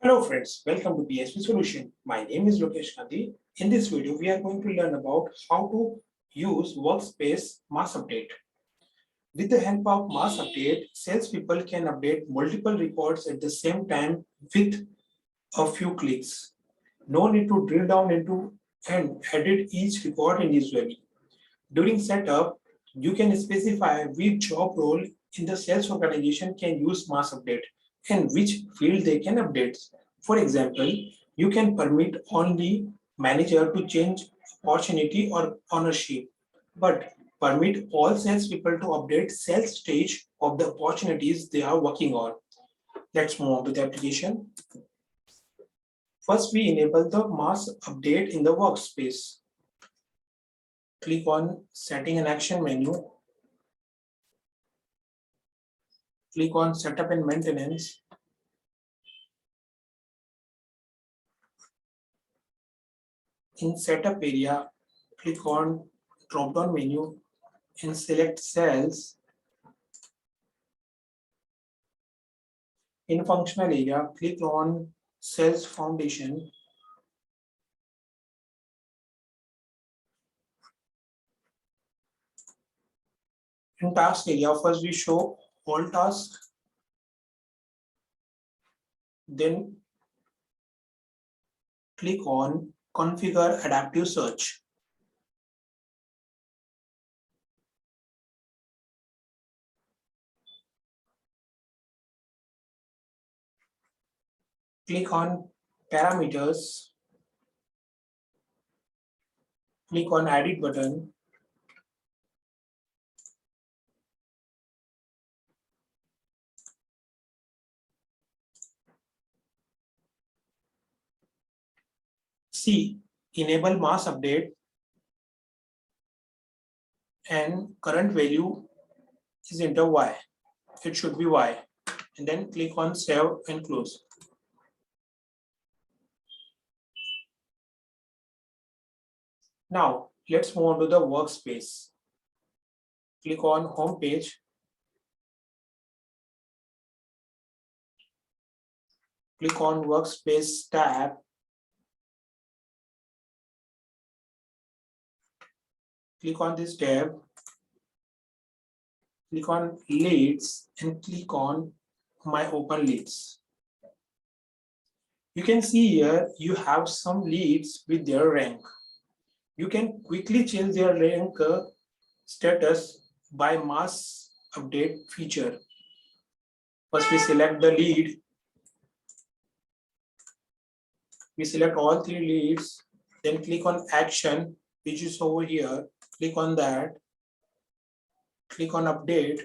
Hello friends, welcome to BISP Solution. My name is Lokesh Gandhi. In this video, we are going to learn about how to use Workspace Mass Update. With the help of Mass Update, salespeople can update multiple records at the same time with a few clicks. No need to drill down into and edit each record individually. During setup, you can specify which job role in the sales organization can use Mass Update and which field they can update. For example, you can permit only manager to change opportunity or ownership, but permit all salespeople to update sales stage of the opportunities they are working on. Let's move on to the application. First, we enable the mass update in the workspace. Click on Setting and Action menu. Click on Setup and Maintenance. In Setup area, click on drop-down menu and select Cells. In Functional area, click on Sales Foundation. In Task area, first we show all tasks, then click on Configure Adaptive Search. Click on Parameters. Click on Edit button. See, Enable Mass Update and current value is enter Y. It should be Y. And then click on Save and Close. Now, let's move on to the workspace. Click on Home page. Click on Workspace tab. Click on this tab. Click on Leads and click on My Open Leads. You can see here you have some leads with their rank. You can quickly change their rank status by mass update feature. First, we select the lead. We select all three leads, then click on Action, which is over here. Click on that. Click on Update.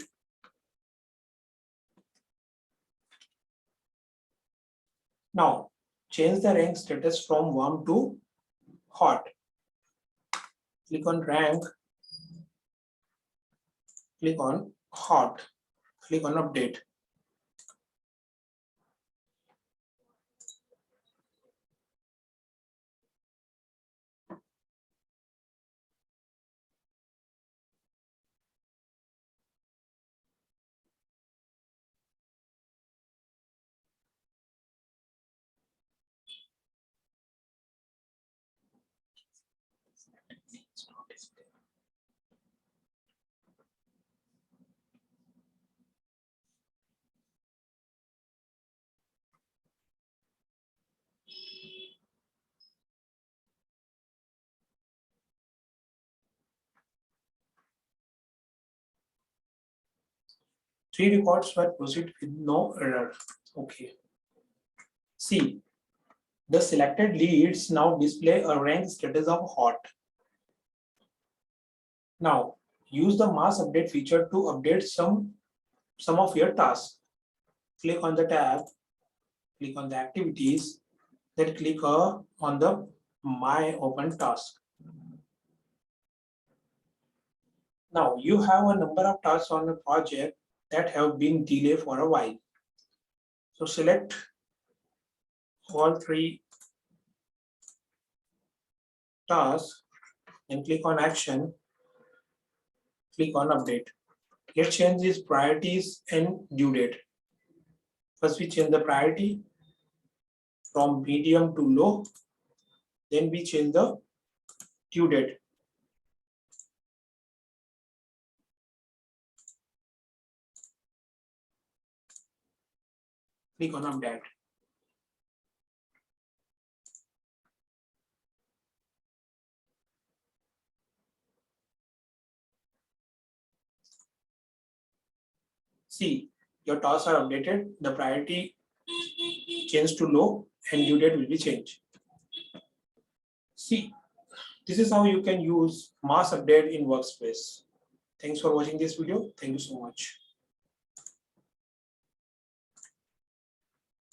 Now, change the rank status from warm to hot. Click on Rank. Click on Hot. Click on Update. Three records were processed with no error. Okay. See, the selected leads now display a rank status of hot. Now, use the mass update feature to update some of your tasks. Click on the tab, click on the activities, then click on the My Open Task. Now, you have a number of tasks on the project that have been delayed for a while. So select all three tasks and click on Action, click on Update. Let's change these priorities and due date. First, we change the priority. from medium to low. Then we change the due date. Click on update. See, your tasks are updated, the priority changed to low, and due date will be changed. See, this is how you can use mass update in Workspace. Thanks for watching this video. Thank you so much.